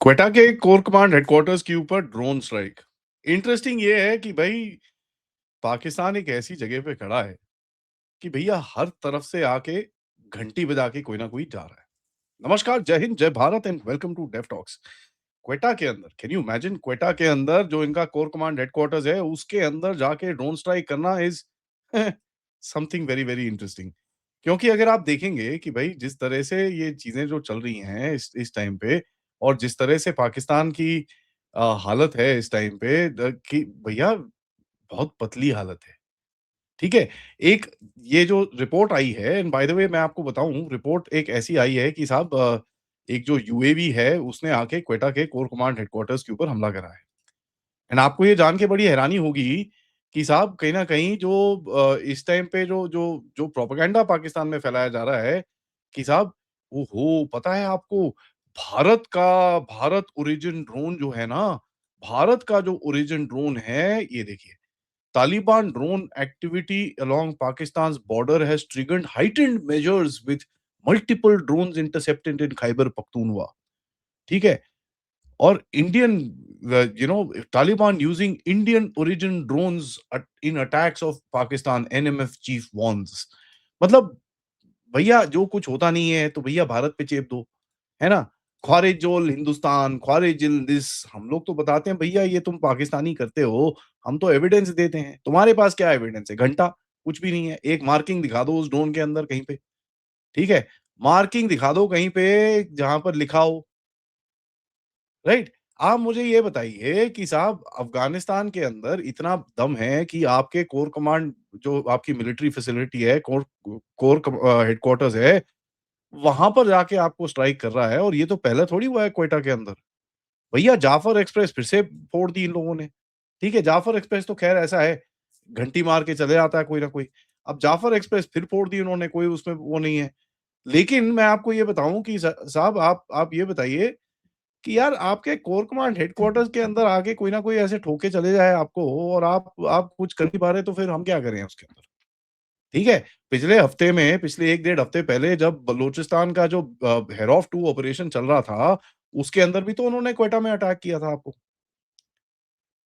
क्वेटा के core command headquarters के ऊपर ड्रोन स्ट्राइक। इंटरेस्टिंग ये है कि भाई पाकिस्तान एक ऐसी जगह पे खड़ा है कि भैया हर तरफ से आके घंटी बजा के कोई ना कोई जा रहा है। नमस्कार, जय हिंद, जय Bharat and welcome to Dev talks. Quetta के अंदर, कैन यू इमेजिन, क्वेटा के अंदर जो इनका कोर कमांड हेडक्वार्टर्स है उसके अंदर जाके ड्रोन स्ट्राइक करना is something very very interesting. क्योंकि अगर आप देखेंगे कि भाई जिस तरह से ये चीजें जो चल रही हैं इस टाइम पे, और जिस तरह से पाकिस्तान की हालत है इस टाइम पे, कि भैया बहुत पतली हालत है। ठीक है? एक ये जो रिपोर्ट आई है, एंड बाय द वे मैं आपको बताऊँ, रिपोर्ट एक ऐसी आई है कि साहब एक जो यूएवी है उसने आके क्वेटा के कोर कमांड हेडक्वार्टर्स के ऊपर हमला करा है। एंड आपको ये जान के बड़ी हैरानी होगी कि साहब कहीं न कहीं जो इस टाइम पे जो जो जो प्रोपेगेंडा पाकिस्तान में फैलाया जा रहा है कि साहब, ओहो! पता है आपको, भारत ओरिजिन ड्रोन जो है ना, भारत का जो ओरिजिन ड्रोन है, ये देखिए, Taliban drone activity along Pakistan's border has triggered heightened measures with multiple drones intercepted in Khyber Pakhtunkhwa. ठीक है? और Indian Taliban using Indian origin drones in attacks of Pakistan, NMF chief warns. मतलब भैया जो कुछ होता नहीं है तो भैया भारत पे चेप दो, है ना? ख्वारिजुल हिंदुस्तान, ख्वारिजुल दिस, हम लोग तो बताते हैं भैया ये तुम पाकिस्तानी करते हो, हम तो एविडेंस देते हैं। तुम्हारे पास क्या एविडेंस है? घंटा, कुछ भी नहीं है। एक मार्किंग दिखा दो उस ड्रोन के अंदर कहीं पे, ठीक है? मार्किंग दिखा दो कहीं पे जहाँ पर लिखा हो, राइट? आप मुझे ये बताइए कि साहब अफ़गानिस्तान के अंदर इतना दम है कि आपके कोर कमांड, जो आपकी मिलिट्री फैसिलिटी है, हेडक्वार्टर्स है, वहाँ पर जाके आपको स्ट्राइक कर रहा है, और ये तो पहले थोड़ी हुआ है क्वेटा के अंदर। भैया जाफर एक्सप्रेस फिर से फोड़ दी इन लोगों ने। ठीक है, जाफर एक्सप्रेस तो ख़ैर ऐसा है, घंटी मार के चले आता है कोई ना कोई। अब जाफर एक्सप्रेस फिर फोड़ दी उन्होंने, कोई उसमें वो नहीं है। लेकिन मैं आपको ये बताऊँ कि साहब आप ये बताइए कि यार आपके कोर कमांड हेडक्वार्टर्स के अंदर आके कोई ना कोई ऐसे ठोक के चले जाए आपको, और आप कुछ कर नहीं पा रहे, तो फिर हम क्या करें उसके अंदर? ठीक है? पिछले हफ्ते में, पिछले 1 डेढ़ हफ्ते पहले जब बलूचिस्तान का जो हेरॉफ 2 ऑपरेशन चल रहा था, उसके अंदर भी तो उन्होंने क्वेटा में अटैक किया था आपको।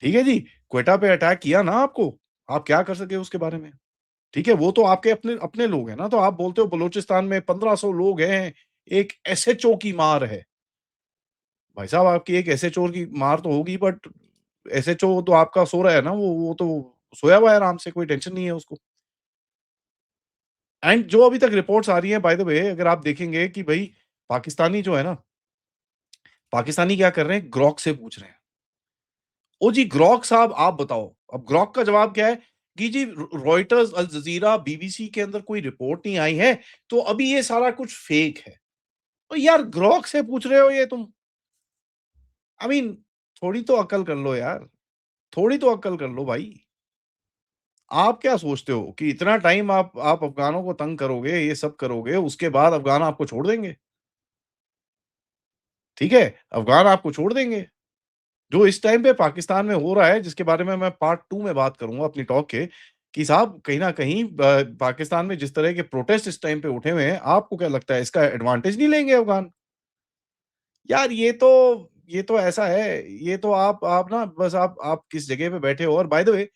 ठीक है जी? क्वेटा पे अटैक किया ना आपको, आप क्या कर सके उसके बारे में? ठीक है? वो तो आपके अपने अपने लोग हैं ना, तो आप बोलते हो बलूचिस्तान में 1500 लोग हैं, एक एसएचओ की मार है। भाई साहब आपकी एक एसएचओ की मार तो होगी, बट एसएचओ तो आपका सो रहा है ना, वो तो सोया हुआ है आराम से, कोई टेंशन नहीं है उसको। एंड जो अभी तक रिपोर्ट्स आ रही हैं, बाय द वे, अगर आप देखेंगे कि भई पाकिस्तानी जो है ना, पाकिस्तानी क्या कर रहे हैं, ग्रॉक से पूछ रहे हैं। ओ जी ग्रॉक साहब आप बताओ। अब ग्रॉक का जवाब क्या है कि जी रॉयटर्स, अल जज़ीरा, बीबीसी के अंदर कोई रिपोर्ट नहीं आई है, तो अभी ये सारा कुछ फेक है। तो यार ग्रॉक से पूछ रहे हो ये तुम? आई मीन थोड़ी तो अक्ल कर लो यार, थोड़ी तो अक्ल कर लो भाई। आप क्या सोचते हो कि इतना टाइम आप अफ़गानों को तंग करोगे, ये सब करोगे, उसके बाद अफ़गान आपको छोड़ देंगे? ठीक है? अफ़गान आपको छोड़ देंगे। जो इस टाइम पे पाकिस्तान में हो रहा है, जिसके बारे में मैं पार्ट 2 में बात करूँगा अपनी टॉक के, कि साहब कहीं न कहीं पाकिस्तान में जिस तरह के प्रोटेस्ट इस टाइम पे उठे हुए हैं, आपको क्या लगता है इसका एडवांटेज नहीं लेंगे अफ़गान? यार ये तो ऐसा है, ये तो आप ना बस आप किस जगह पे बैठे हो, और बाय द वे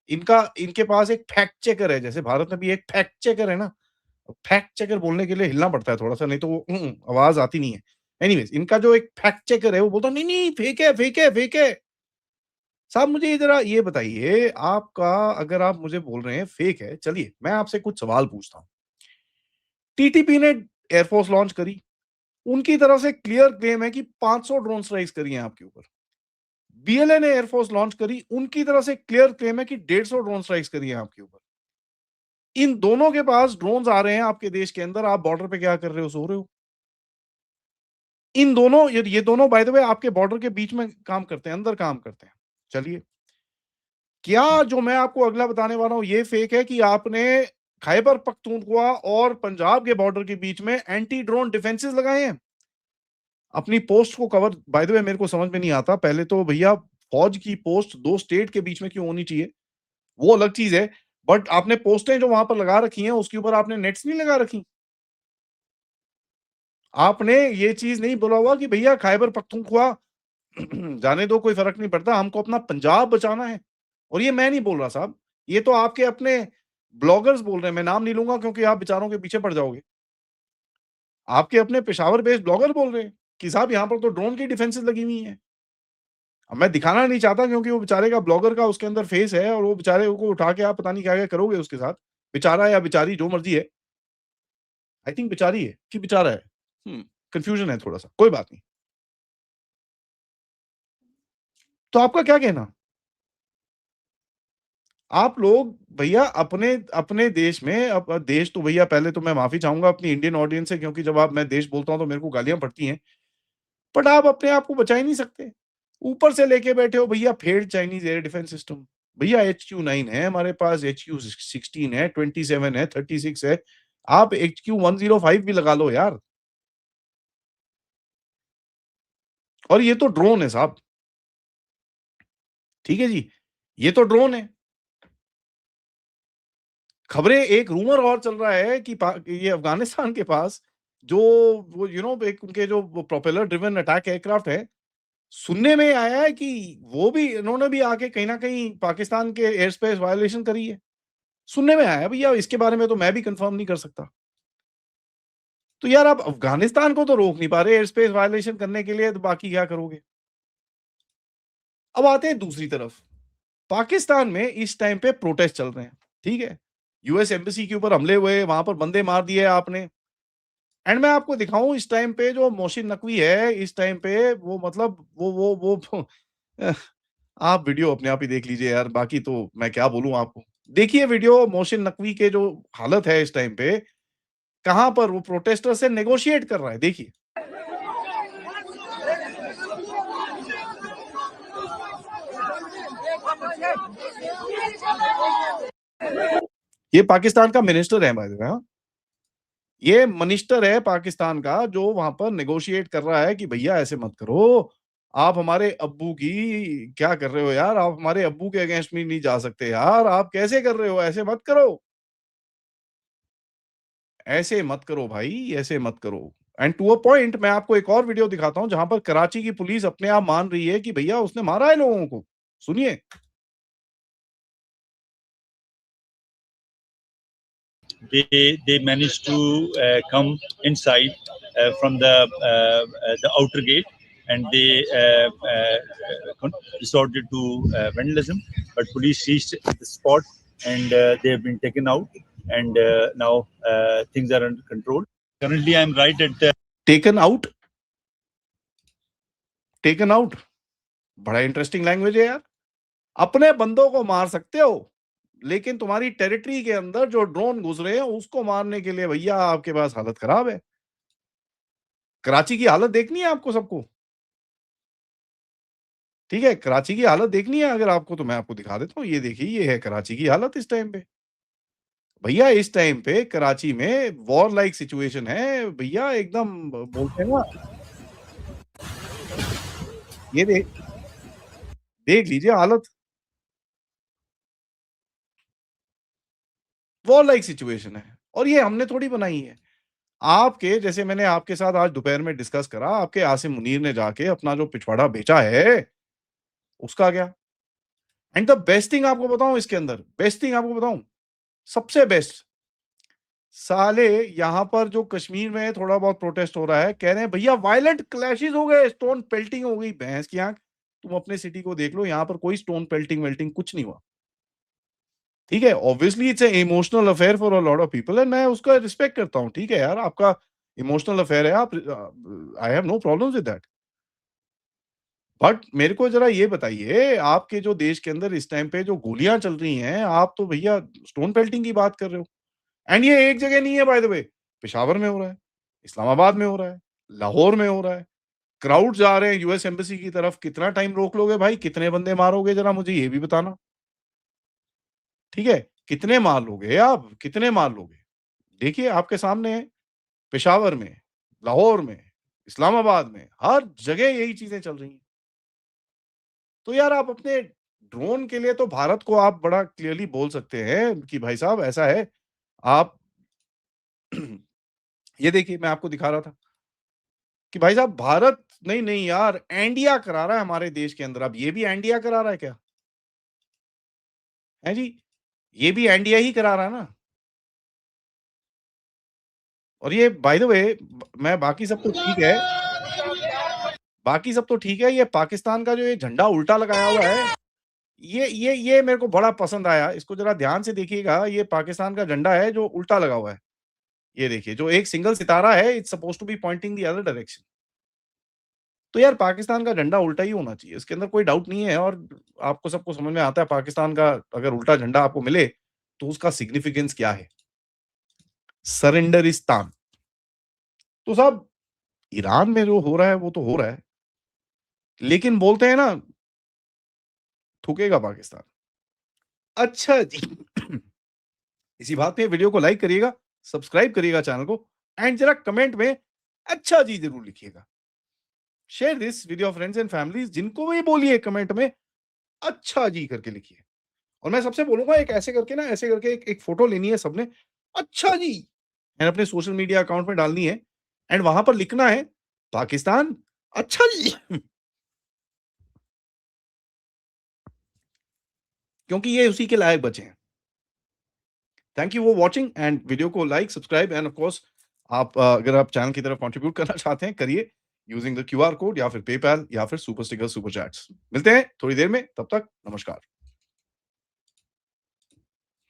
इनका इनके पास एक फैक्ट चेकर है, जैसे भारत में भी एक फैक्ट चेकर है ना, फैक्ट चेकर बोलने के लिए हिलना पड़ता है थोड़ा-सा, नहीं तो वो आवाज़ आती नहीं है। एनीवेज़ इनका जो एक फैक्ट चेकर है वो बोलता है, "नहीं, नहीं, फेक है, फेक है, फेक है।" साहब मुझे ज़रा ये बताइए, आपका अगर आप मुझे बोल रहे हैं फेक है, चलिए मैं आपसे कुछ सवाल पूछता हूँ। टीटीपी ने एयरफोर्स लॉन्च करी, उनकी तरफ से क्लियर क्लेम है कि 500 ड्रोन स्ट्राइक्स करी हैं आपके ऊपर। बीएलए ने एयरफोर्स लॉन्च करी, उनकी तरफ से क्लियर क्लेम है कि 150 ड्रोन स्ट्राइक्स करी हैं आपके ऊपर। इन दोनों के पास ड्रोन्स आ रहे हैं आपके देश के अंदर, आप बॉर्डर पे क्या कर रहे हो? सो रहे हो। इन दोनों ये दोनों बाय द वे आपके बॉर्डर के बीच में काम करते हैं, अंदर काम करते हैं। चलिए, क्या जो मैं आपको अगला बताने वाला हूँ ये फेक है कि आपने खैबर पख्तूनख्वा और पंजाब के बॉर्डर के बीच में एंटी ड्रोन डिफेंसेस लगाए हैं? अपनी पोस्ट को कवर, बाय द वे मेरे को समझ में नहीं आता, पहले तो भैया फौज की पोस्ट 2 स्टेट के बीच में क्यों होनी चाहिए? वो अलग चीज़ है, बट आपने पोस्टें जो वहाँ पर लगा रखी हैं, उसके ऊपर आपने नेट्स नहीं लगा रखी? आपने ये चीज़ नहीं बोला हुआ कि भैया खैबर पख्तूनख्वा जाने दो, कोई फ़र्क नहीं पड़ता, हमको अपना पंजाब बचाना है। और ये मैं नहीं बोल रहा साहब, ये तो आपके अपने ब्लॉगर्स बोल रहे हैं, मैं नाम नहीं लूँगा क्योंकि आप बेचारों के पीछे पड़ जाओगे। आपके अपने पेशावर बेस्ड ब्लॉगर बोल रहे हैं कि साहब यहाँ पर तो ड्रोन की डिफेंसेस लगी हुई हैं। अब मैं दिखाना नहीं चाहता क्योंकि वो बेचारे का ब्लॉगर का उसके अंदर फेस है और वो बेचारे को उठा के आप पता नहीं क्या-क्या करोगे उसके साथ। बेचारा या बेचारी जो मर्ज़ी है। आई थिंक बेचारी है कि बेचारा है? कन्फ्यूज़न है थोड़ा-सा, कोई बात नहीं। तो आपका क्या कहना? आप लोग भैया अपने अपने देश में देश तो भैया पहले तो मैं माफ़ी चाहूँगा अपनी इंडियन ऑडियंस से क्योंकि जब आप मैं देश बोलता हूँ तो मेरे को गालियाँ पड़ती हैं। बट आप अपने आप को बचा ही नहीं सकते। ऊपर से लेके बैठे हो भैया failed Chinese air defence system. भैया HQ-9 है हमारे पास, HQ-16 है, 27 है, 36 है। आप HQ-105 भी लगा लो यार। और ये तो ड्रोन है साहब, ठीक है जी? ये तो ड्रोन है। खबरें एक रूमर और चल रहा है कि ये अफ़गानिस्तान के पास जो वो एक उनके जो वो प्रोपेलर ड्रिवन अटैक एयरक्राफ्ट है, सुनने में आया है कि वो भी इन्होंने भी आके कहीं न कहीं पाकिस्तान के एयर स्पेस वायलेशन करी है। सुनने में आया है भैया, इसके बारे में तो मैं भी कन्फर्म नहीं कर सकता। तो यार आप अफ़गानिस्तान को तो रोक नहीं पा रहे एयर स्पेस वायलेशन करने के लिए, तो बाकी क्या करोगे? अब आते हैं दूसरी तरफ। पाकिस्तान में इस टाइम पे प्रोटेस्ट चल रहे हैं, ठीक है? यूएस एम्बेसी के ऊपर हमले हुए, वहाँ पर बंदे मार दिए आपने। एंड मैं आपको दिखाऊँ इस टाइम पे जो मोहसिन नकवी है, इस टाइम पे वो मतलब वो अह, आप वीडियो अपने आप ही देख लीजिए यार, बाकी तो मैं क्या बोलूँ आपको। देखिए वीडियो मोहसिन नकवी के जो हालत है इस टाइम पे, कहाँ पर वो प्रोटेस्टर से नेगोशिएट कर रहा है, देखिए। ये पाकिस्तान का मिनिस्टर है बाय द वे हाँ। ये मिनिस्टर है पाकिस्तान का जो वहाँ पर नेगोशिएट कर रहा है कि भैया ऐसे मत करो। आप हमारे अब्बू की क्या कर रहे हो यार? आप हमारे अब्बू के अगेंस्ट में नहीं जा सकते यार। आप कैसे कर रहे हो? ऐसे मत करो। ऐसे मत करो भाई, ऐसे मत करो। एंड टू अ पॉइंट मैं आपको एक और वीडियो दिखाता हूँ जहाँ पर कराची की पुलिस अपने आप मान रही है कि भैया उसने मारा है लोगों को। सुनिए। they managed to come inside from the outer gate, and they resorted to vandalism. But police reached the spot, and they have been taken out, and now things are under control. Currently, I'm right at taken out, taken out. बड़ा interesting language है यार। अपने बंदों को मार सकते हो, लेकिन तुम्हारी टेरिटरी के अंदर जो ड्रोन घुस रहे हैं उसको मारने के लिए भैया आपके पास हालत खराब है। कराची की हालत देखनी है आपको सबको, ठीक है? कराची की हालत देखनी है अगर आपको तो मैं आपको दिखा देता हूँ। ये देखिए ये है कराची की हालत इस टाइम पे। भैया इस टाइम पे कराची में वॉर लाइक सिचुएशन है भैया एकदम बोलते हैं ना ये देख लीजिए हालत, वॉर लाइक सिचुएशन है और ये हमने थोड़ी बनाई है। आपके जैसे मैंने आपके साथ आज दोपहर में डिस्कस करा, आपके आसिम मुनीर ने जाके अपना जो पिछवाड़ा बेचा है, उसका क्या? एंड द बेस्ट थिंग आपको बताऊँ इसके अंदर, बेस्ट थिंग आपको बताऊँ, सबसे बेस्ट, साले यहाँ पर जो कश्मीर में थोड़ा बहुत प्रोटेस्ट हो रहा है, कह रहे हैं भैया वायलेंट क्लैशेस हो गए, स्टोन पेल्टिंग हो गई, भैंस की आँख। तुम अपने सिटी को देख लो, यहाँ पर कोई स्टोन पेल्टिंग वेल्टिंग कुछ नहीं हुआ। ठीक है? Obviously it's a emotional affair for a lot of people and मैं उसका रिस्पेक्ट करता हूँ। ठीक है यार, आपका इमोशनल अफेयर है, आप I have no problems with that. But मेरे को ज़रा ये बताइए, आपके जो देश के अंदर इस टाइम पे जो गोलियाँ चल रही हैं, आप तो भैया स्टोन पेल्टिंग की बात कर रहे हो। एंड ये एक जगह नहीं है बाय द वे, पेशावर में हो रहा है, इस्लामाबाद में हो रहा है, लाहौर में हो रहा है। क्राउड जा रहे हैं यूएस एम्बेसी की तरफ, कितना टाइम रोक लोगे भाई? कितने बंदे मारोगे ज़रा मुझे ये भी बताना, ठीक है? कितने मार लोगे आप? कितने मार लोगे? देखिए आपके सामने है, पेशावर में, लाहौर में, इस्लामाबाद में, हर जगह यही चीज़ें चल रही हैं। तो यार आप अपने ड्रोन के लिए तो भारत को आप बड़ा क्लियरली बोल सकते हैं कि भाई साहब ऐसा है, आप ये देखिए मैं आपको दिखा रहा था। कि भाई साहब भारत नहीं यार, इंडिया करा रहा है हमारे देश के अंदर। अब ये भी इंडिया करा रहा है क्या? हैं जी? ये भी इंडिया ही करा रहा है ना। और ये बाय द वे मैं बाकी सब तो ठीक है, बाकी सब तो ठीक है, ये पाकिस्तान का जो ये झंडा उल्टा लगाया हुआ है, ये मेरे को बड़ा पसंद आया। इसको ज़रा ध्यान से देखिएगा, ये पाकिस्तान का झंडा है जो उल्टा लगा हुआ है। ये देखिए, जो एक सिंगल सितारा है, it's supposed to be pointing the other direction. तो यार पाकिस्तान का झंडा उल्टा ही होना चाहिए, इसके अंदर कोई डाउट नहीं है। और आपको सबको समझ में आता है पाकिस्तान का अगर उल्टा झंडा आपको मिले, तो उसका सिग्निफिकेंस क्या है? सरेंडरिस्तान। तो साहब ईरान में जो हो रहा है, वो तो हो रहा है। लेकिन बोलते हैं ना, ठुकेगा पाकिस्तान। अच्छा जी। इसी बात पे वीडियो को लाइक करिएगा, सब्सक्राइब करिएगा चैनल को एंड जरा कमेंट में अच्छा जी ज़रूर लिखिएगा। Share this with your friends and families, जिनको भी बोलिए कमेंट में अच्छा जी करके लिखिए। और मैं सबसे बोलूँगा एक ऐसे करके ना, ऐसे करके एक फ़ोटो लेनी है सबने, अच्छा जी! एंड अपने सोशल मीडिया अकाउंट में डालनी है एंड वहाँ पर लिखना है, पाकिस्तान अच्छा जी! क्योंकि ये उसी के लायक बचे हैं। Thank you for watching and video को like, subscribe and of course आप अगर आप चैनल की तरफ कंट्रीब्यूट करना चाहते हैं, करिए यूजिंग द क्यूआर कोड या फिर पेपैल या फिर सुपर स्टिकर, सुपर चैट्स। मिलते हैं थोड़ी देर में, तब तक नमस्कार।